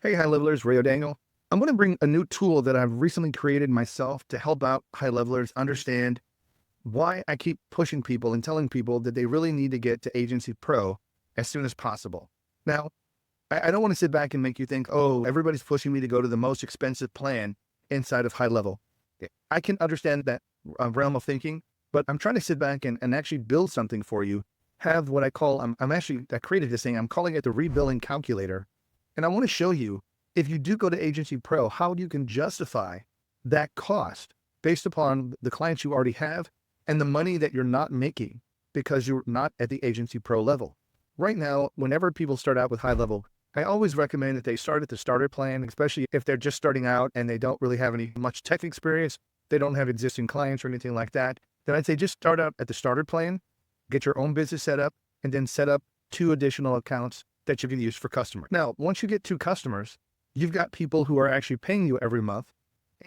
Hey, high levelers, Rayo Daniel. I'm going to bring a new tool that I've recently created myself to help out high levelers understand why I keep pushing people and telling people that they really need to get to Agency Pro as soon as possible. Now, I don't want to sit back and make you think, oh, everybody's pushing me to go to the most expensive plan inside of high level. I can understand that realm of thinking, but I'm trying to sit back and actually build something for you. Have what I call, I created this thing, I'm calling it the Rebilling Calculator. And I want to show you, if you do go to Agency Pro, how you can justify that cost based upon the clients you already have and the money that you're not making because you're not at the Agency Pro level. Right now, whenever people start out with high level, I always recommend that they start at the starter plan, especially if they're just starting out and they don't really have any much tech experience, they don't have existing clients or anything like that. Then I'd say just start out at the starter plan, get your own business set up, and then set up 2 additional accounts that you can use for customers. Now, once you get 2 customers, you've got people who are actually paying you every month,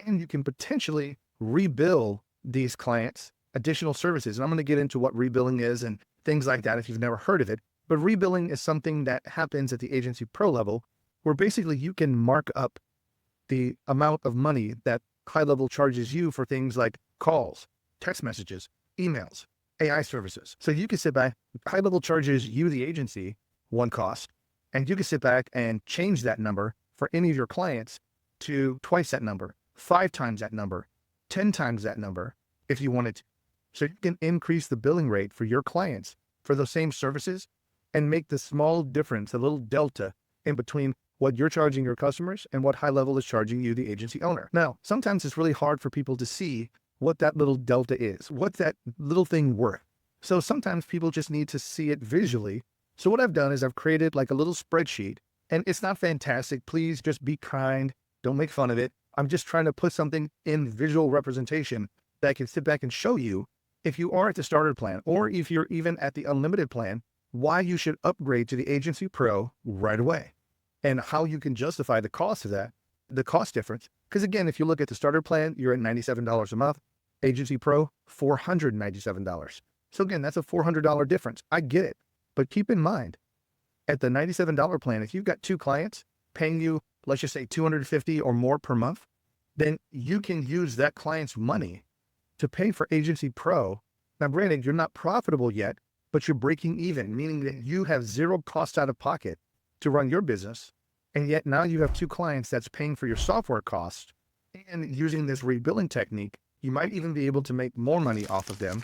and you can potentially rebill these clients additional services. And I'm going to get into what rebilling is and things like that if you've never heard of it. But rebilling is something that happens at the Agency Pro level, where basically you can mark up the amount of money that high level charges you for things like calls, text messages, emails, AI services. So you can sit back, high level charges you, the agency, one cost, and you can sit back and change that number for any of your clients to twice that number, 5 times that number, 10 times that number if you wanted to. So you can increase the billing rate for your clients for those same services and make the small difference, a little delta in between what you're charging your customers and what high level is charging you, the agency owner. Now, sometimes it's really hard for people to see what that little delta is, what's that little thing worth. So sometimes people just need to see it visually. So what I've done is I've created like a little spreadsheet, and it's not fantastic. Please just be kind. Don't make fun of it. I'm just trying to put something in visual representation that I can sit back and show you if you are at the starter plan, or if you're even at the unlimited plan, why you should upgrade to the Agency Pro right away and how you can justify the cost of that, the cost difference. Because again, if you look at the starter plan, you're at $97 a month, Agency Pro, $497. So again, that's a $400 difference. I get it. But keep in mind, at the $97 plan, if you've got 2 clients paying you, let's just say $250 or more per month, then you can use that client's money to pay for Agency Pro. Now, granted, you're not profitable yet, but you're breaking even, meaning that you have 0 cost out of pocket to run your business. And yet now you have 2 clients that's paying for your software cost, and using this rebilling technique, you might even be able to make more money off of them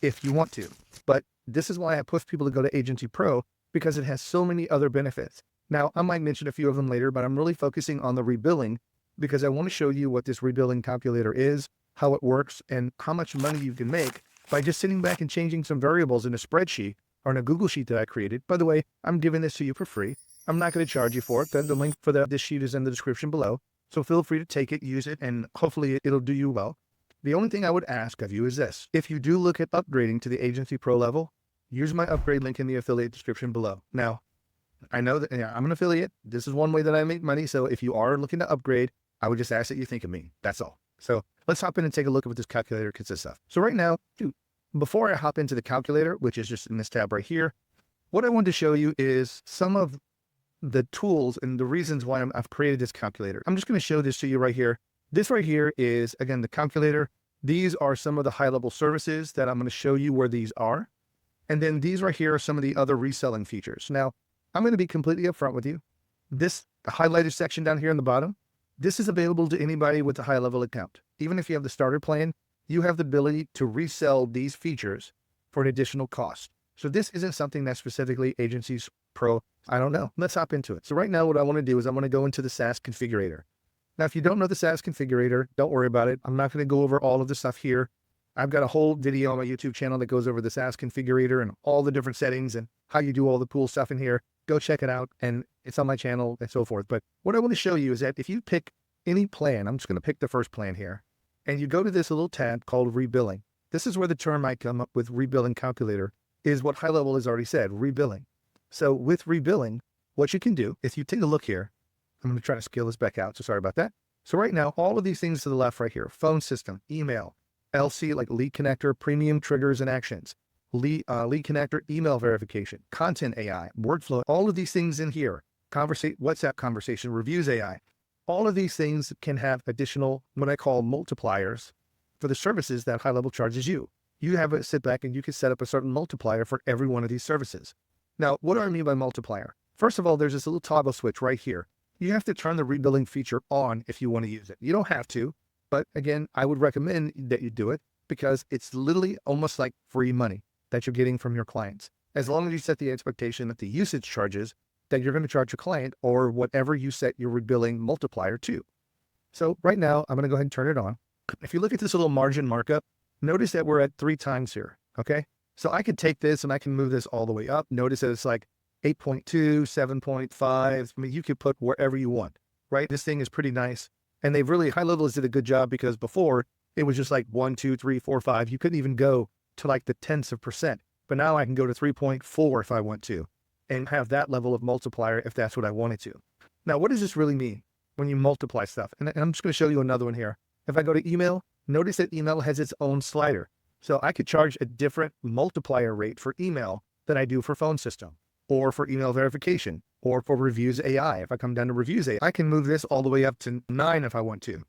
if you want to. But this is why I push people to go to Agency Pro, because it has so many other benefits. Now, I might mention a few of them later, but I'm really focusing on the rebilling because I want to show you what this rebilling calculator is, how it works, and how much money you can make by just sitting back and changing some variables in a spreadsheet or in a Google Sheet that I created. By the way, I'm giving this to you for free. I'm not going to charge you for it. The link for this sheet is in the description below. So feel free to take it, use it, and hopefully it'll do you well. The only thing I would ask of you is this. If you do look at upgrading to the Agency Pro level, use my upgrade link in the affiliate description below. Now, I know that I'm an affiliate. This is one way that I make money. So if you are looking to upgrade, I would just ask that you think of me. That's all. So let's hop in and take a look at what this calculator consists of. So right now, before I hop into the calculator, which is just in this tab right here, what I wanted to show you is some of the tools and the reasons why I've created this calculator. I'm just going to show this to you right here. This right here is, again, the calculator. These are some of the high-level services that I'm going to show you where these are. And then these right here are some of the other reselling features. Now, I'm going to be completely upfront with you. This highlighted section down here in the bottom, this is available to anybody with a high-level account. Even if you have the starter plan, you have the ability to resell these features for an additional cost. So this isn't something that's specifically Agency Pro. I don't know. Let's hop into it. So right now what I want to do is I'm going to go into the SaaS configurator. Now, if you don't know the SaaS configurator, don't worry about it. I'm not going to go over all of the stuff here. I've got a whole video on my YouTube channel that goes over the SaaS configurator and all the different settings and how you do all the cool stuff in here. Go check it out. And it's on my channel and so forth. But what I want to show you is that if you pick any plan, I'm just going to pick the first plan here, and you go to this little tab called rebilling. This is where the term I come up with, rebilling calculator, is what high level has already said, rebilling. So with rebilling, what you can do, if you take a look here, I'm going to try to scale this back out. So sorry about that. So right now, all of these things to the left right here, phone system, email, LC, like lead connector, premium triggers and actions, lead connector, email verification, content AI, workflow, all of these things in here WhatsApp conversation, reviews AI. All of these things can have additional, what I call multipliers for the services that HighLevel charges you. You have a sit back and you can set up a certain multiplier for every one of these services. Now, what do I mean by multiplier? First of all, there's this little toggle switch right here. You have to turn the rebilling feature on if you want to use it. You don't have to, but again, I would recommend that you do it because it's literally almost like free money that you're getting from your clients. As long as you set the expectation that the usage charges that you're going to charge your client or whatever you set your rebilling multiplier to. So right now, I'm going to go ahead and turn it on. If you look at this little margin markup, notice that we're at 3 times here, okay? So I could take this and I can move this all the way up. Notice that it's like 8.2, 7.5. I mean, you could put wherever you want, right? This thing is pretty nice. And they've really, HighLevel did a good job because before it was just like 1, 2, 3, 4, 5. You couldn't even go to like the tenths of percent. But now I can go to 3.4 if I want to and have that level of multiplier if that's what I wanted to. Now, what does this really mean when you multiply stuff? And I'm just going to show you another one here. If I go to email, notice that email has its own slider. So I could charge a different multiplier rate for email than I do for phone system or for email verification or for reviews AI. If I come down to reviews AI, I can move this all the way up to 9 if I want to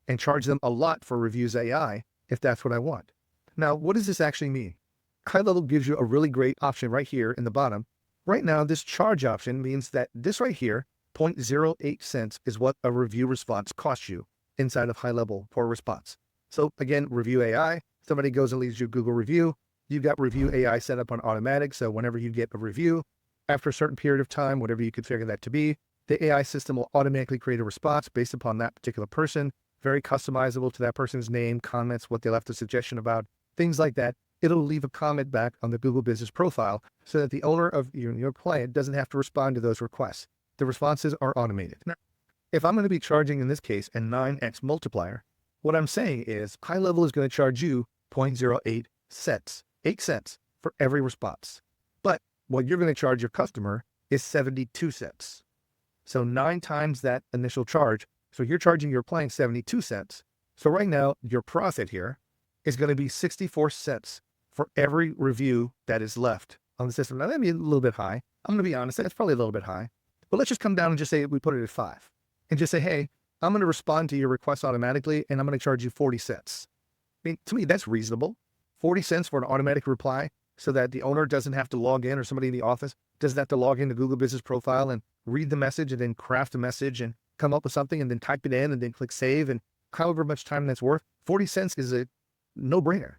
and charge them a lot for reviews AI if that's what I want. Now, what does this actually mean? HighLevel gives you a really great option right here in the bottom. Right now, this charge option means that this right here, 0.08 cents is what a review response costs you inside of HighLevel for a response. So again, review AI, somebody goes and leaves you a Google review. You've got review AI set up on automatic. So whenever you get a review, after a certain period of time, whatever you configure that to be, the AI system will automatically create a response based upon that particular person, very customizable to that person's name, comments, what they left a suggestion about, things like that. It'll leave a comment back on the Google Business profile so that the owner of your client doesn't have to respond to those requests. The responses are automated. Now, if I'm going to be charging, in this case, a 9x multiplier, what I'm saying is HighLevel is going to charge you 0.08 cents, 8 cents for every response. But what you're going to charge your customer is 72 cents. So 9 times that initial charge. So you're charging your client 72 cents. So right now, your profit here is going to be 64 cents for every review that is left on the system. Now, that'd be a little bit high. I'm going to be honest, that's probably a little bit high. But let's just come down and just say we put it at 5 and just say, hey, I'm going to respond to your request automatically and I'm going to charge you 40 cents. I mean, to me, that's reasonable. 40 cents for an automatic reply so that the owner doesn't have to log in or somebody in the office doesn't have to log into Google Business Profile and read the message and then craft a message and come up with something and then type it in and then click save and however much time that's worth. 40 cents is a no-brainer.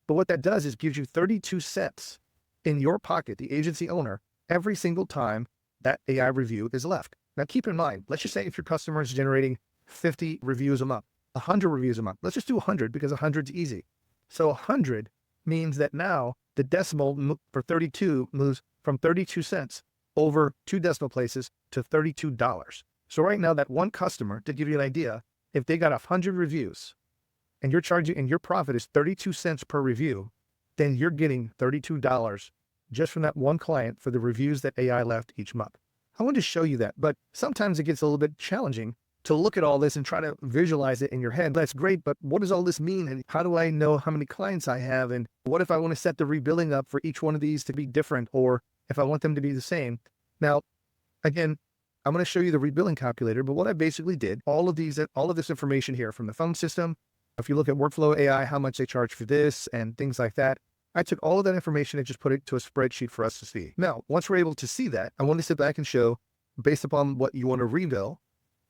But what that does is gives you 32 cents in your pocket, the agency owner, every single time that AI review is left. Now, keep in mind, let's just say if your customer is generating 50 reviews a month, 100 reviews a month. Let's just do 100 because 100 is easy. So 100 means that now the decimal for 32 moves from 32 cents over 2 decimal places to $32. So right now that one customer, to give you an idea, if they got 100 reviews and you're charging and your profit is 32 cents per review, then you're getting $32 just from that one client for the reviews that AI left each month. I wanted to show you that, but sometimes it gets a little bit challenging to look at all this and try to visualize it in your head. That's great, but what does all this mean? And how do I know how many clients I have? And what if I want to set the rebilling up for each one of these to be different, or if I want them to be the same? Now, again, I'm going to show you the rebilling calculator, but what I basically did, all of this information here from the phone system, if you look at workflow AI, how much they charge for this and things like that, I took all of that information and just put it to a spreadsheet for us to see. Now, once we're able to see that, I want to sit back and show, based upon what you want to rebill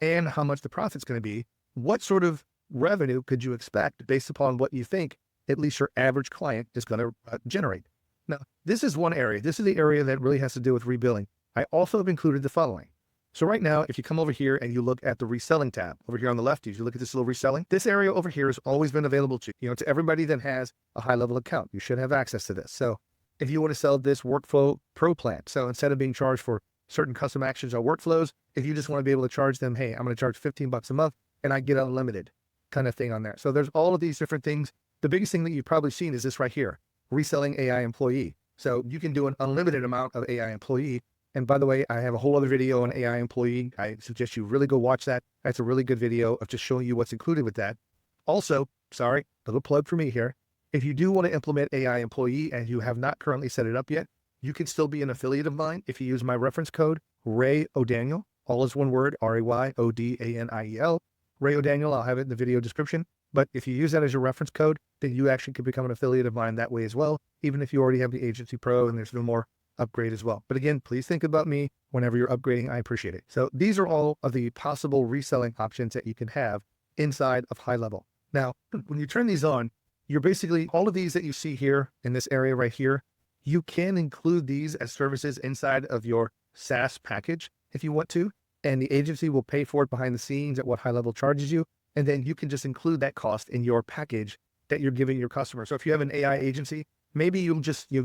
and how much the profit's going to be, what sort of revenue could you expect based upon what you think at least your average client is going to generate. Now, this is one area. This is the area that really has to do with rebilling. I also have included the following. So right now, if you come over here and you look at the reselling tab over here on the left, if you look at this little reselling, this area over here has always been available to, to everybody that has a HighLevel account. You should have access to this. So if you want to sell this workflow pro plan, so instead of being charged for certain custom actions or workflows, if you just want to be able to charge them, hey, I'm going to charge 15 bucks a month and I get unlimited kind of thing on there. So there's all of these different things. The biggest thing that you've probably seen is this right here, reselling AI employee. So you can do an unlimited amount of AI employee. And by the way, I have a whole other video on AI employee. I suggest you really go watch that. That's a really good video of just showing you what's included with that. Also, sorry, a little plug for me here. If you do want to implement AI employee and you have not currently set it up yet, you can still be an affiliate of mine if you use my reference code Ray O'Daniel, all is one word, Raydaniel. Ray O'Daniel, I'll have it in the video description. But if you use that as your reference code, then you actually could become an affiliate of mine that way as well, even if you already have the Agency Pro and there's no more upgrade as well. But again, please think about me whenever you're upgrading. I appreciate it. So these are all of the possible reselling options that you can have inside of Highlevel. Now, when you turn these on, you're basically, all of these that you see here in this area right here, you can include these as services inside of your SaaS package if you want to, and the agency will pay for it behind the scenes at what Highlevel charges you. And then you can just include that cost in your package that you're giving your customer. So if you have an AI agency, maybe you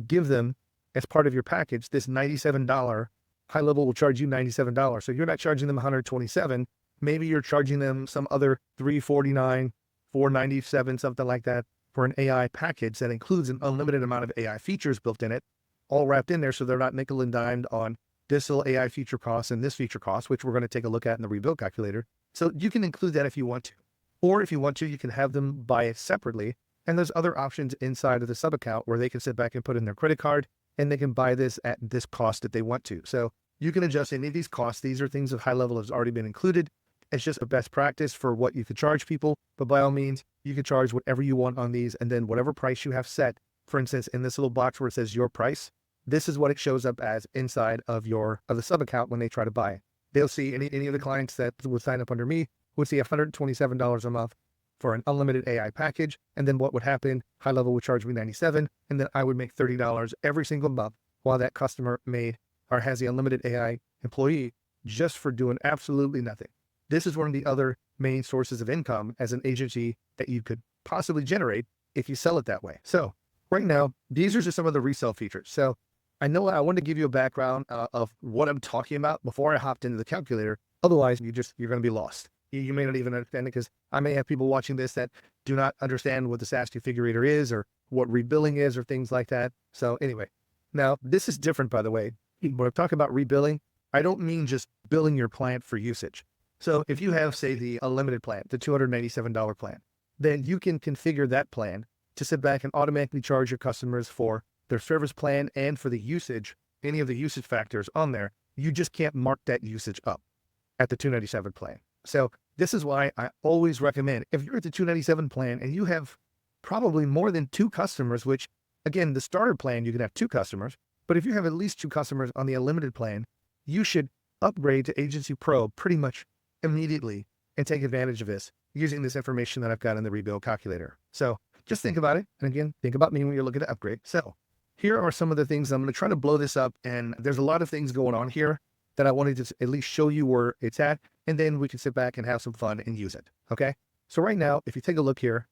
give them as part of your package, this $97, Highlevel will charge you $97. So you're not charging them $127. Maybe you're charging them some other $349, $497, something like that for an AI package that includes an unlimited amount of AI features built in it, all wrapped in there. So they're not nickel and dimed on this little AI feature cost and this feature cost, which we're going to take a look at in the Rebilling Calculator. So you can include that if you want to, or if you want to, you can have them buy it separately. And there's other options inside of the sub account where they can sit back and put in their credit card and they can buy this at this cost that they want to. So you can adjust any of these costs. These are things that Highlevel has already been included. It's just a best practice for what you could charge people, but by all means, you can charge whatever you want on these. And then whatever price you have set, for instance, in this little box where it says your price, this is what it shows up as inside of the sub account when they try to buy it. They'll see any of the clients that would sign up under me would see $127 a month for an unlimited AI package. And then what would happen? Highlevel would charge me $97, and then I would make $30 every single month while that customer has the unlimited AI employee just for doing absolutely nothing. This is one of the other main sources of income as an agency that you could possibly generate if you sell it that way. So right now, these are just some of the resale features. So I know I wanted to give you a background of what I'm talking about before I hopped into the calculator. Otherwise, you're going to be lost. You may not even understand it, because I may have people watching this that do not understand what the SaaS configurator is or what rebilling is or things like that. So anyway, now this is different, by the way. When I talk about rebilling, I don't mean just billing your client for usage. So if you have, say, the unlimited plan, the $297 plan, then you can configure that plan to sit back and automatically charge your customers for their service plan and for the usage, any of the usage factors on there. You just can't mark that usage up at the $297 plan. So this is why I always recommend, if you're at the $297 plan and you have probably more than 2 customers, which again, the starter plan, you can have 2 customers, but if you have at least 2 customers on the unlimited plan, you should upgrade to Agency Pro pretty much immediately and take advantage of this using this information that I've got in the Rebilling Calculator. So just think about it. And again, think about me when you're looking to upgrade. So here are some of the things. I'm going to try to blow this up, and there's a lot of things going on here that I wanted to at least show you where it's at, and then we can sit back and have some fun and use it. Okay. So right now, if you take a look here,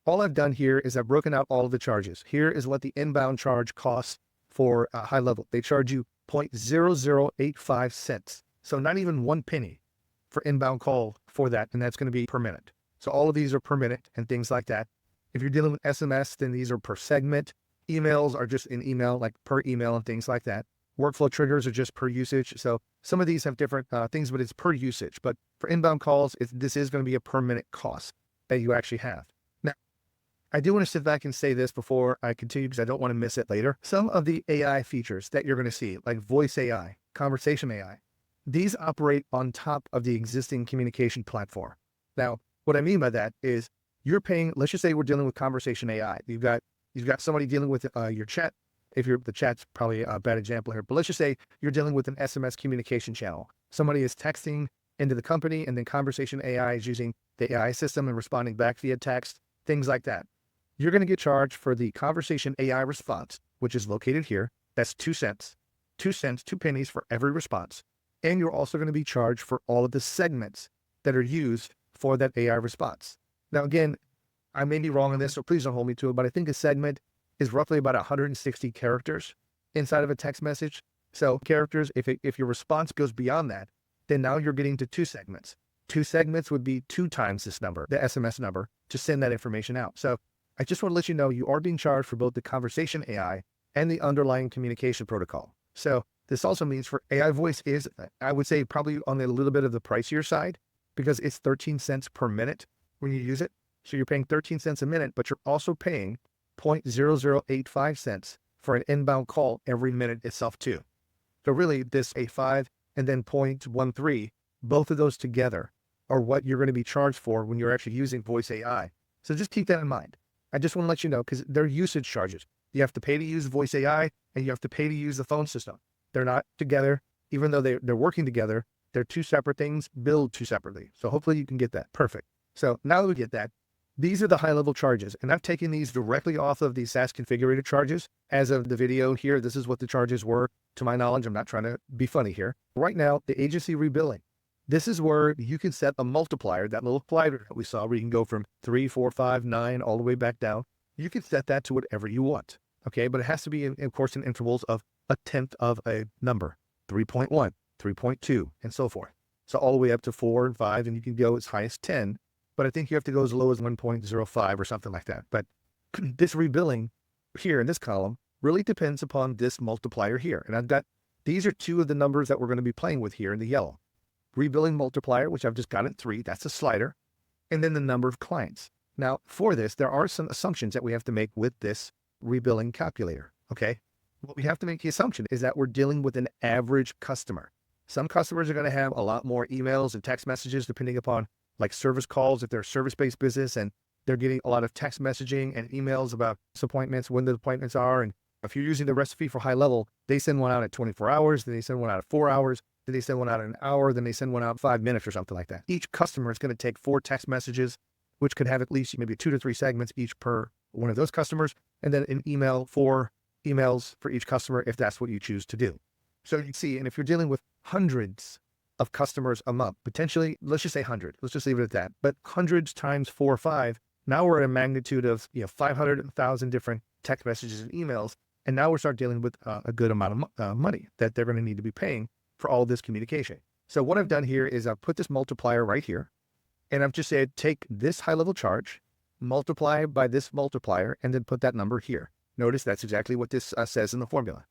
all I've done here is I've broken out all of the charges. Here is what the inbound charge costs for Highlevel. They charge you 0.0085 cents. So not even 1 penny for inbound call for that. And that's going to be per minute. So all of these are per minute and things like that. If you're dealing with SMS, then these are per segment. Emails are just in email, like per email and things like that. Workflow triggers are just per usage. So some of these have different things, but it's per usage. But for inbound calls, this is going to be a per minute cost that you actually have. Now, I do want to sit back and say this before I continue, because I don't want to miss it later. Some of the AI features that you're going to see, like voice AI, conversation AI, these operate on top of the existing communication platform. Now, what I mean by that is you're paying, let's just say we're dealing with conversation AI. You've got somebody dealing with your chat. The chat's probably a bad example here, but let's just say you're dealing with an SMS communication channel. Somebody is texting into the company, and then conversation AI is using the AI system and responding back via text, things like that. You're going to get charged for the conversation AI response, which is located here. That's 2 cents, 2 cents, 2 pennies for every response. And you're also going to be charged for all of the segments that are used for that AI response. Now, again, I may be wrong on this, so please don't hold me to it, but I think a segment is roughly about 160 characters inside of a text message. So characters, if your response goes beyond that, then now you're getting to 2 segments. 2 segments would be 2 times this number, the SMS number, to send that information out. So I just want to let you know you are being charged for both the conversation AI and the underlying communication protocol. So this also means for AI voice is, I would say, probably on a little bit of the pricier side, because it's 13 cents per minute when you use it. So you're paying 13 cents a minute, but you're also paying 0.0085 cents for an inbound call every minute itself too. So really this A5 and then 0.13, both of those together are what you're going to be charged for when you're actually using voice AI. So just keep that in mind. I just want to let you know, because they're usage charges. You have to pay to use voice AI and you have to pay to use the phone system. They're not together, even though they're working together. They're two separate things, billed two separately. So hopefully you can get that. Perfect. So now that we get that, these are the high level charges. And I've taken these directly off of the SaaS configurator charges. As of the video here, this is what the charges were. To my knowledge, I'm not trying to be funny here. Right now, the agency rebilling. This is where you can set a multiplier, that little slider that we saw, where you can go from 3, 4, 5, 9, all the way back down. You can set that to whatever you want. Okay. But it has to be, of course, in intervals of a tenth of a number, 3.1, 3.2, and so forth. So all the way up to 4 and 5, and you can go as high as 10. But I think you have to go as low as 1.05 or something like that. But this rebilling here in this column really depends upon this multiplier here. And I've got, these are two of the numbers that we're going to be playing with here in the yellow. Rebilling multiplier, which I've just got at 3, that's a slider. And then the number of clients. Now for this, there are some assumptions that we have to make with this rebilling calculator. Okay. What we have to make the assumption is that we're dealing with an average customer. Some customers are going to have a lot more emails and text messages, depending upon like service calls, if they're a service-based business and they're getting a lot of text messaging and emails about appointments, when the appointments are. And if you're using the recipe for high level, they send one out at 24 hours, then they send one out at 4 hours, then they send one out in an hour, then they send one out in 5 minutes or something like that. Each customer is going to take 4 text messages, which could have at least maybe 2 to 3 segments each per one of those customers. And then an email, 4 emails for each customer, if that's what you choose to do. So you can see, and if you're dealing with hundreds of customers a month, potentially, let's just say 100, let's just leave it at that, but hundreds times 4 or 5, now we're at a magnitude of 500,000 different text messages and emails. And now we're start dealing with a good amount of money that they're going to need to be paying for all this communication. So what I've done here is I've put this multiplier right here, and I've just said, take this high level charge, multiply by this multiplier, and then put that number here. Notice that's exactly what this says in the formula.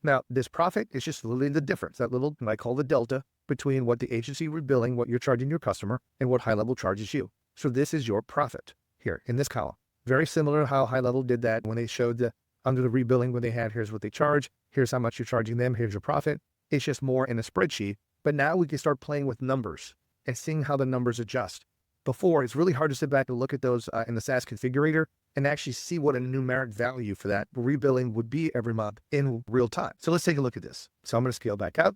Now, this profit is just literally the difference, that little, I call the delta between what the agency rebilling, what you're charging your customer, and what high level charges you. So this is your profit here in this column. Very similar to how high level did that when they showed the under the rebilling, when they had, here's what they charge, here's how much you're charging them, here's your profit. It's just more in a spreadsheet. But now we can start playing with numbers and seeing how the numbers adjust. Before, it's really hard to sit back and look at those in the SaaS configurator and actually see what a numeric value for that rebilling would be every month in real time. So let's take a look at this. So I'm going to scale back out.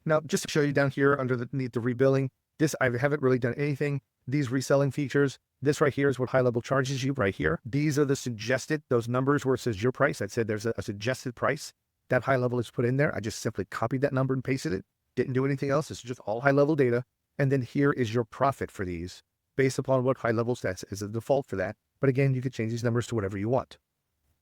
Now, just to show you down here underneath the rebilling, this, I haven't really done anything. These reselling features, this right here is what high level charges you right here. These are the suggested, those numbers where it says your price. I said there's a suggested price that high level is put in there. I just simply copied that number and pasted it. Didn't do anything else. It's just all high level data. And then here is your profit for these based upon what high level stats is the default for that. But again, you could change these numbers to whatever you want.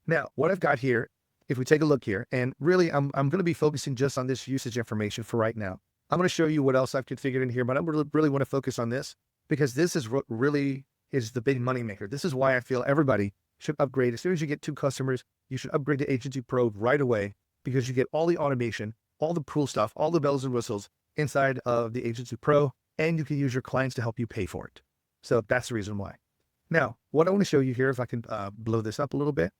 Now, what I've got here, if we take a look here, and really I'm going to be focusing just on this usage information for right now. I'm going to show you what else I've configured in here, but I really want to focus on this because this is what really is the big money maker. This is why I feel everybody should upgrade. As soon as you get 2 customers, you should upgrade to Agency Pro right away because you get all the automation, all the cool stuff, all the bells and whistles inside of the Agency Pro, and you can use your clients to help you pay for it. So that's the reason why. Now, what I want to show you here, if I can blow this up a little bit,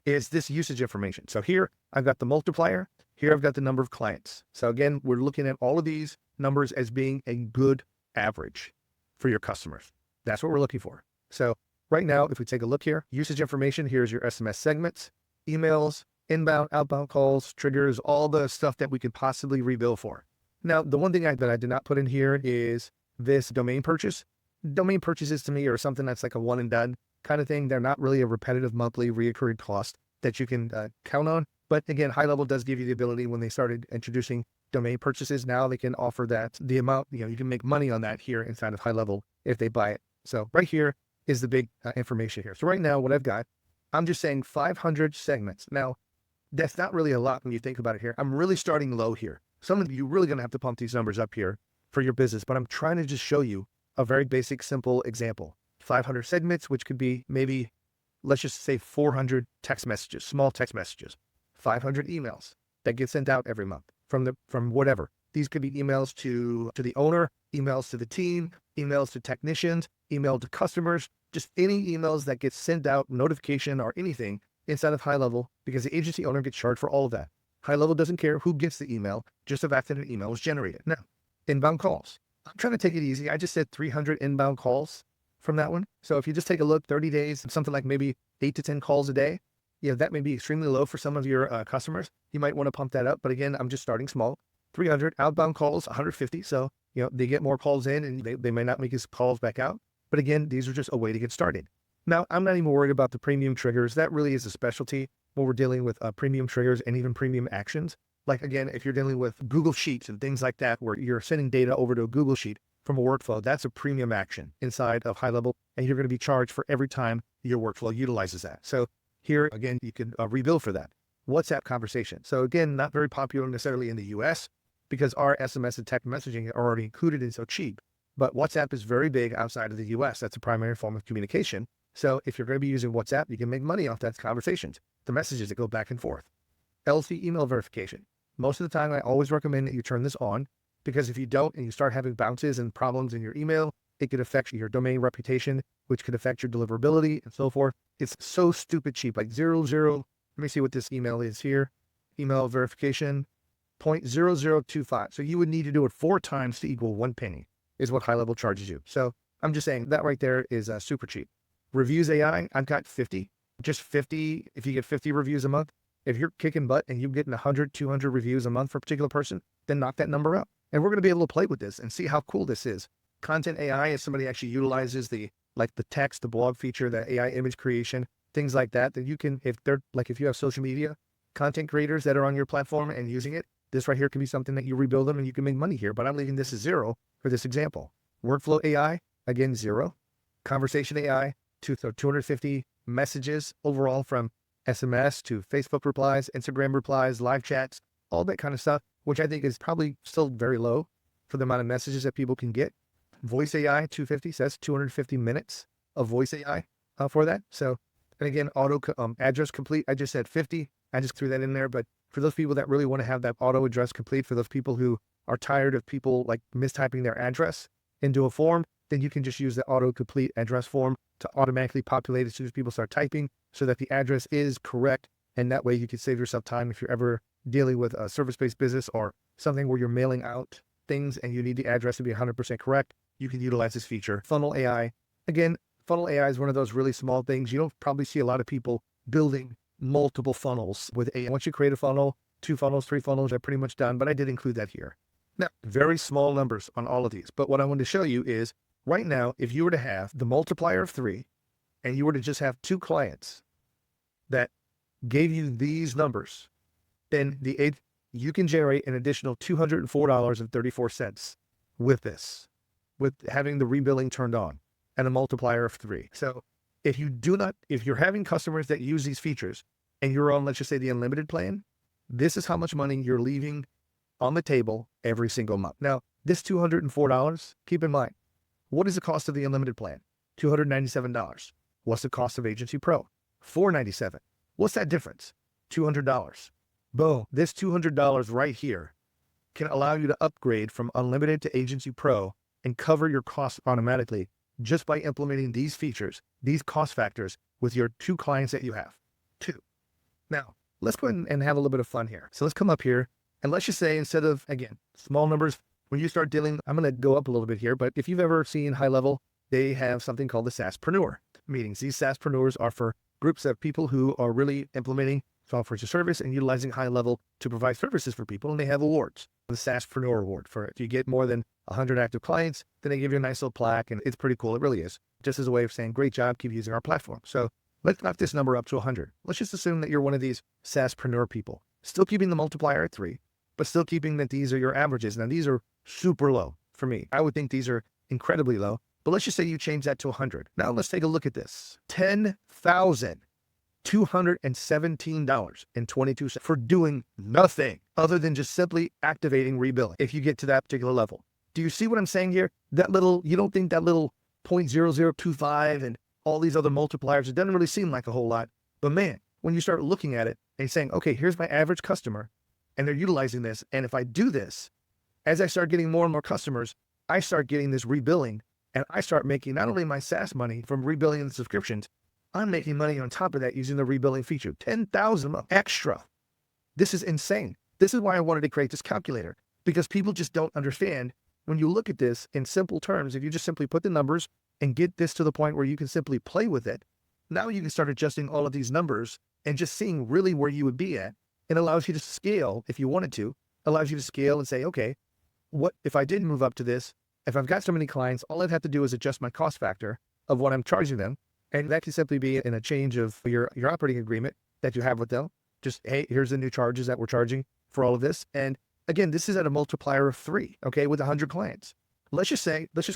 is this usage information. So here I've got the multiplier. Here I've got the number of clients. So again, we're looking at all of these numbers as being a good average for your customers. That's what we're looking for. So right now, if we take a look here, usage information, here's your SMS segments, emails, inbound, outbound calls, triggers, all the stuff that we could possibly rebill for. Now, the one thing that I did not put in here is this domain purchase. Domain purchases to me are something that's like a one and done kind of thing. They're not really a repetitive monthly recurring cost that you can count on. But again, high level does give you the ability when they started introducing domain purchases. Now they can offer that the amount, you can make money on that here inside of high level if they buy it. So right here is the big information here. So right now what I've got, I'm just saying 500 segments. Now that's not really a lot when you think about it here. I'm really starting low here. Some of you really going to have to pump these numbers up here for your business, but I'm trying to just show you a very basic, simple example. 500 segments, which could be maybe, let's just say 400 text messages, small text messages, 500 emails that get sent out every month from whatever. These could be emails to the owner, emails to the team, emails to technicians, email to customers, just any emails that get sent out, notification or anything inside of high level, because the agency owner gets charged for all of that. Highlevel doesn't care who gets the email, just the fact that an email was generated. Now, inbound calls. I'm trying to take it easy. I just said 300 inbound calls from that one. So if you just take a look, 30 days, something like maybe 8 to 10 calls a day, that may be extremely low for some of your customers. You might want to pump that up. But again, I'm just starting small. 300 outbound calls, 150. So, they get more calls in and they may not make his calls back out. But again, these are just a way to get started. Now, I'm not even worried about the premium triggers. That really is a specialty when we're dealing with premium triggers and even premium actions. Like, again, if you're dealing with Google Sheets and things like that, where you're sending data over to a Google Sheet from a workflow, that's a premium action inside of Highlevel, and you're going to be charged for every time your workflow utilizes that. So here, again, you can rebill for that. WhatsApp conversation. So again, not very popular necessarily in the US because our SMS and text messaging are already included and so cheap. But WhatsApp is very big outside of the US. That's a primary form of communication. So if you're going to be using WhatsApp, you can make money off that conversations, the messages that go back and forth. LC email verification. Most of the time, I always recommend that you turn this on because if you don't and you start having bounces and problems in your email, it could affect your domain reputation, which could affect your deliverability and so forth. It's so stupid cheap, like 00. Let me see what this email is here. Email verification, 0.0025. So you would need to do it 4 times to equal 1 penny is what Highlevel charges you. So I'm just saying that right there is super cheap. Reviews AI, I've got 50, just 50. If you get 50 reviews a month, if you're kicking butt and you're getting 100, 200 reviews a month for a particular person, then knock that number up. And we're going to be able to play with this and see how cool this is. Content AI, if somebody actually utilizes the text, the blog feature, the AI image creation, things like that, then you can, if you have social media content creators that are on your platform and using it, this right here can be something that you rebuild them and you can make money here. But I'm leaving this as 0 for this example. Workflow AI, again, 0. Conversation AI, 250 messages overall from SMS to Facebook replies, Instagram replies, live chats, all that kind of stuff, which I think is probably still very low for the amount of messages that people can get. Voice AI 250 says 250 minutes of voice AI for that. So, and again, auto address complete, I just said 50. I just threw that in there. But for those people that really want to have that auto address complete, for those people who are tired of people like mistyping their address into a form, then you can just use the autocomplete address form to automatically populate as soon as people start typing so that the address is correct. And that way you can save yourself time if you're ever dealing with a service-based business or something where you're mailing out things and you need the address to be 100% correct. You can utilize this feature. Funnel AI. Again, funnel AI is one of those really small things. You don't probably see a lot of people building multiple funnels with AI. Once you create a funnel, 2 funnels, 3 funnels are pretty much done, but I did include that here. Now, very small numbers on all of these, but what I wanted to show you is right now, if you were to have the multiplier of 3 and you were to just have 2 clients that gave you these numbers, then you can generate an additional $204.34 with this, with having the rebilling turned on and a multiplier of 3. So if you're having customers that use these features and you're on, let's just say the unlimited plan, this is how much money you're leaving on the table every single month. Now, this $204, keep in mind, what is the cost of the unlimited plan? $297. What's the cost of Agency Pro? $497. What's that difference? $200. Boom. This $200 right here can allow you to upgrade from unlimited to Agency Pro and cover your costs automatically just by implementing these features, these cost factors with your 2 clients that you have. 2. Now, let's go ahead and have a little bit of fun here. So let's come up here and let's just say instead of, again, small numbers, when you start dealing, I'm going to go up a little bit here, but if you've ever seen Highlevel, they have something called the SaaSpreneur meetings. These SaaSpreneurs are for groups of people who are really implementing software as a service and utilizing Highlevel to provide services for people, and they have awards. The SaaSpreneur Award for if you get more than 100 active clients, then they give you a nice little plaque, and it's pretty cool. It really is. Just as a way of saying, great job, keep using our platform. So let's knock this number up to 100. Let's just assume that you're one of these SaaSpreneur people, still keeping the multiplier at 3, but still keeping that these are your averages. Now, these are super low for me. I would think these are incredibly low, but let's just say you change that to 100. Now let's take a look at this. $10,217.22 for doing nothing other than just simply activating rebilling if you get to that particular level. Do you see what I'm saying here? You don't think that little 0.0025 and all these other multipliers, it doesn't really seem like a whole lot. But man, when you start looking at it and saying, okay, here's my average customer, and they're utilizing this, and if I do this, as I start getting more and more customers, I start getting this rebilling, and I start making not only my SaaS money from rebilling and subscriptions, I'm making money on top of that using the rebilling feature. $10,000 extra This is insane. This is why I wanted to create this calculator, because people just don't understand. When you look at this in simple terms, if you just simply put the numbers and get this to the point where you can simply play with it, now you can start adjusting all of these numbers and just seeing really where you would be at. It allows you to scale if you wanted to, allows you to scale and say, okay, what if I did move up to this? If I've got so many clients, all I'd have to do is adjust my cost factor of what I'm charging them. And that can simply be in a change of your operating agreement that you have with them. Just, hey, here's the new charges that we're charging for all of this. And again, this is at a multiplier of 3, okay, with 100 clients. Let's just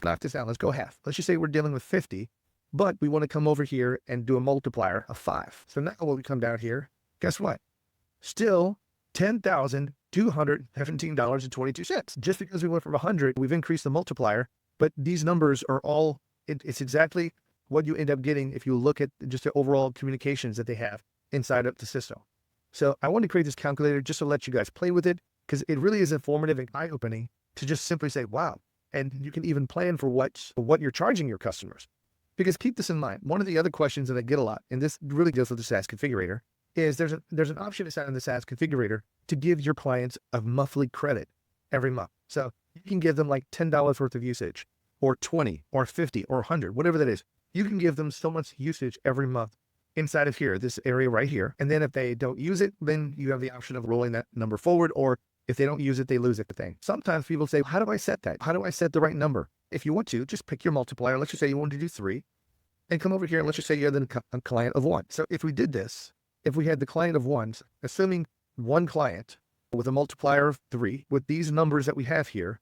knock this down. Let's go half. Let's just say we're dealing with 50, but we want to come over here and do a multiplier of 5. So now when we come down here, guess what? Still $10,217.22. Just because we went from 100, we've increased the multiplier, but these numbers are all, it's exactly what you end up getting if you look at just the overall communications that they have inside of the system. So I wanted to create this calculator just to let you guys play with it, because it really is informative and eye-opening to just simply say, wow. And you can even plan for what you're charging your customers. Because keep this in mind, one of the other questions that I get a lot, and this really deals with the SaaS configurator, is there's an option inside in the SaaS configurator to give your clients a monthly credit every month. So you can give them like $10 worth of usage, or 20, or 50, or 100, whatever that is. You can give them so much usage every month inside of here, this area right here. And then if they don't use it, then you have the option of rolling that number forward, or if they don't use it, they lose it. The thing. Sometimes people say, how do I set that? How do I set the right number? If you want to, just pick your multiplier. Let's just say you want to do 3 and come over here. And let's just say you're the client of 1. So if we did this, if we had the client of 1, assuming 1 client with a multiplier of 3, with these numbers that we have here,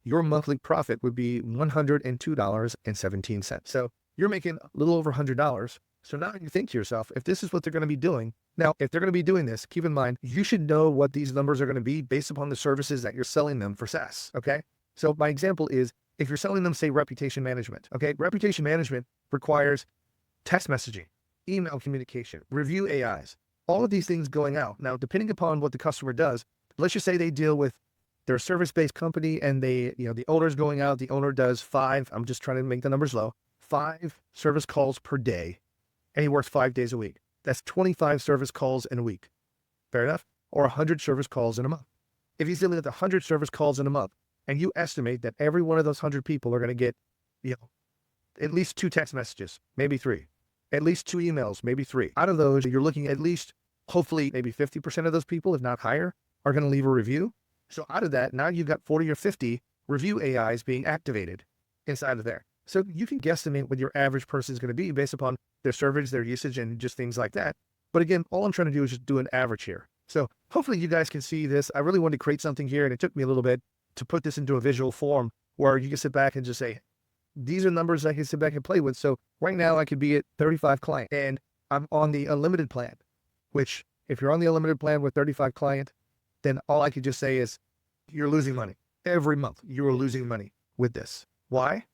your monthly profit would be $102.17. So you're making a little over $100. So now you think to yourself, if this is what they're going to be doing, now, if they're going to be doing this, keep in mind, you should know what these numbers are going to be based upon the services that you're selling them for SaaS, okay? So my example is, if you're selling them, say, reputation management, okay? Reputation management requires text messaging, email communication, review AIs, all of these things going out. Now, depending upon what the customer does, let's just say they deal with their service-based company and they, the owner's going out, the owner does 5, I'm just trying to make the numbers low, 5 service calls per day, and he works 5 days a week. That's 25 service calls in a week. Fair enough? Or 100 service calls in a month. If he's dealing with 100 service calls in a month, and you estimate that every one of those 100 people are going to get, at least 2 text messages, maybe 3, at least 2 emails, maybe 3. Out of those, you're looking at least, hopefully, maybe 50% of those people, if not higher, are going to leave a review. So out of that, now you've got 40 or 50 review AIs being activated inside of there. So you can guesstimate what your average person is going to be based upon their service, their usage, and just things like that. But again, all I'm trying to do is just do an average here. So hopefully you guys can see this. I really wanted to create something here, and it took me a little bit to put this into a visual form where you can sit back and just say, these are numbers I can sit back and play with. So right now I could be at 35 clients, and I'm on the unlimited plan, which if you're on the unlimited plan with 35 clients, then all I could just say is you're losing money. Every month you're losing money with this. Why?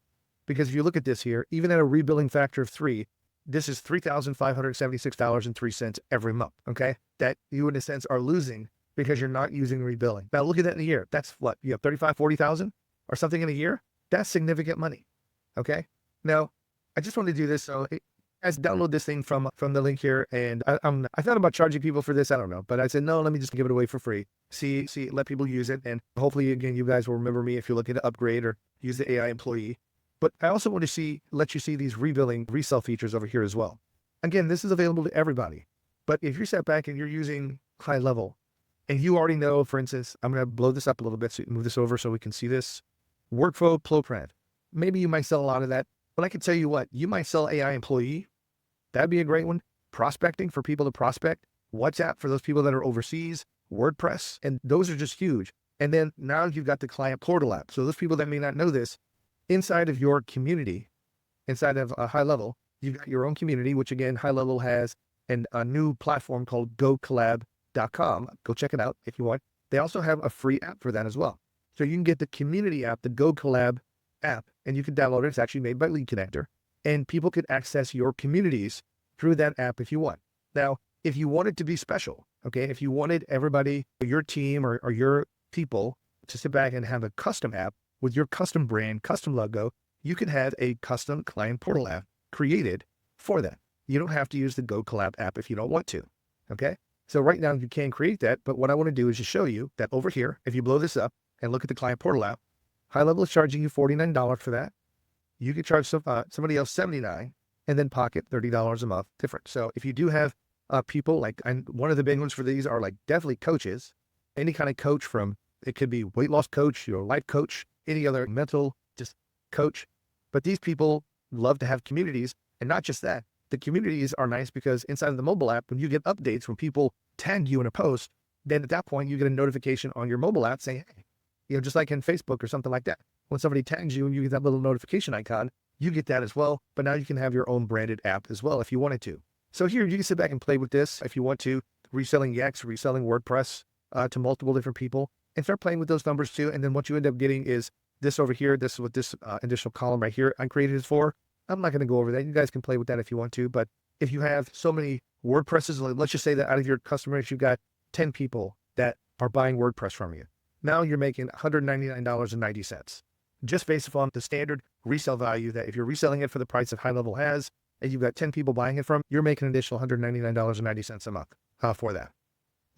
Because if you look at this here, even at a rebilling factor of 3, this is $3,576.03 every month, okay? That you, in a sense, are losing because you're not using rebilling. Now, look at that in a year. That's what? You have 35, 40,000 or something in a year? That's significant money, okay? Now, I just want to do this. So guys, download this thing from the link here. And I thought about charging people for this. I don't know. But I said, no, let me just give it away for free. See, let people use it. And hopefully, again, you guys will remember me if you're looking to upgrade or use the AI employee. But I also want to let you see these rebilling resell features over here as well. Again, this is available to everybody. But if you sat back and you're using Highlevel and you already know, for instance, I'm going to blow this up a little bit, so move this over so we can see this. Workflow Plopran. Maybe you might sell a lot of that, but I can tell you what, you might sell AI employee. That'd be a great one. Prospecting for people to prospect. WhatsApp for those people that are overseas. WordPress. And those are just huge. And then now you've got the client portal app. So those people that may not know this, inside of your community, inside of Highlevel, you've got your own community, which again, Highlevel has a new platform called GoCollab.com. Go check it out if you want. They also have a free app for that as well. So you can get the community app, the GoCollab app, and you can download it. It's actually made by Lead Connector, and people can access your communities through that app if you want. Now, if you want it to be special, okay, if you wanted everybody, your team or your people to sit back and have a custom app with your custom brand, custom logo, you can have a custom client portal app created for that. You don't have to use the GoCollab app if you don't want to, okay? So right now you can create that, but what I want to do is just show you that over here, if you blow this up and look at the client portal app, Highlevel is charging you $49 for that. You could charge somebody else $79 and then pocket $30 a month different. So if you do have people like, and one of the big ones for these are like definitely coaches, any kind of coach from, it could be weight loss coach, your life coach, any other mental just coach. But these people love to have communities, and not just that. The communities are nice because inside of the mobile app, when you get updates, when people tag you in a post, then at that point you get a notification on your mobile app saying, hey, just like in Facebook or something like that. When somebody tags you and you get that little notification icon, you get that as well. But now you can have your own branded app as well if you wanted to. So here you can sit back and play with this if you want to, reselling Yext, reselling WordPress to multiple different people, and start playing with those numbers too. And then what you end up getting is this over here. This is what this additional column right here I created it for. I'm not going to go over that. You guys can play with that if you want to. But if you have so many WordPresses, let's just say that out of your customers, you got 10 people that are buying WordPress from you. Now you're making $199.90 just based upon the standard resale value that if you're reselling it for the price that Highlevel has, and you've got 10 people buying it from, you're making an additional $199.90 a month for that.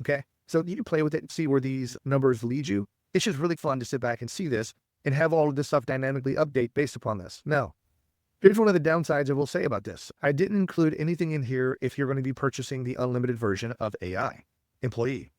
Okay. So you can play with it and see where these numbers lead you. It's just really fun to sit back and see this and have all of this stuff dynamically update based upon this. Now, here's one of the downsides I will say about this. I didn't include anything in here if you're going to be purchasing the unlimited version of AI employee.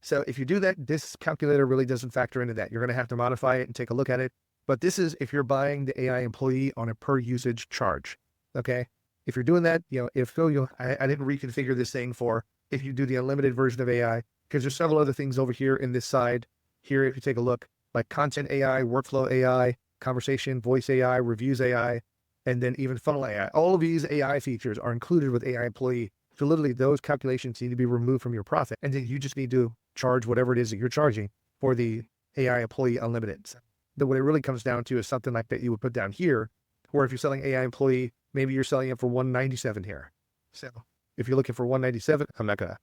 So if you do that, this calculator really doesn't factor into that. You're going to have to modify it and take a look at it. But this is if you're buying the AI employee on a per usage charge. Okay. If you're doing that, if so, I didn't reconfigure this thing for if you do the unlimited version of AI, because there's several other things over here in this side here. If you take a look, like content AI, workflow AI, conversation, voice AI, reviews AI, and then even funnel AI. All of these AI features are included with AI employee. So literally those calculations need to be removed from your profit. And then you just need to charge whatever it is that you're charging for the AI employee unlimited. Then what it really comes down to is something like that you would put down here, where if you're selling AI employee, maybe you're selling it for $197 here. So if you're looking for $197, I'm not gonna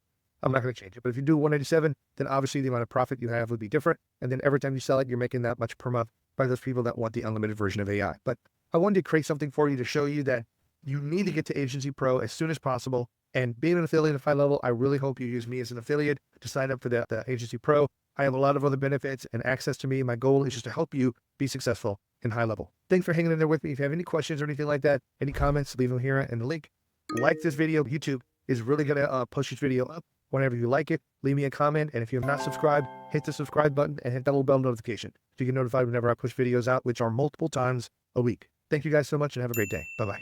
change it. But if you do $197, then obviously the amount of profit you have would be different. And then every time you sell it, you're making that much per month by those people that want the unlimited version of AI. But I wanted to create something for you to show you that you need to get to Agency Pro as soon as possible. And being an affiliate of Highlevel, I really hope you use me as an affiliate to sign up for the Agency Pro. I have a lot of other benefits and access to me. My goal is just to help you be successful in Highlevel. Thanks for hanging in there with me. If you have any questions or anything like that, any comments, leave them here in the link. Like this video. YouTube is really going to push this video up. Whenever you like it, leave me a comment. And if you have not subscribed, hit the subscribe button and hit that little bell notification so you get notified whenever I push videos out, which are multiple times a week. Thank you guys so much and have a great day. Bye-bye.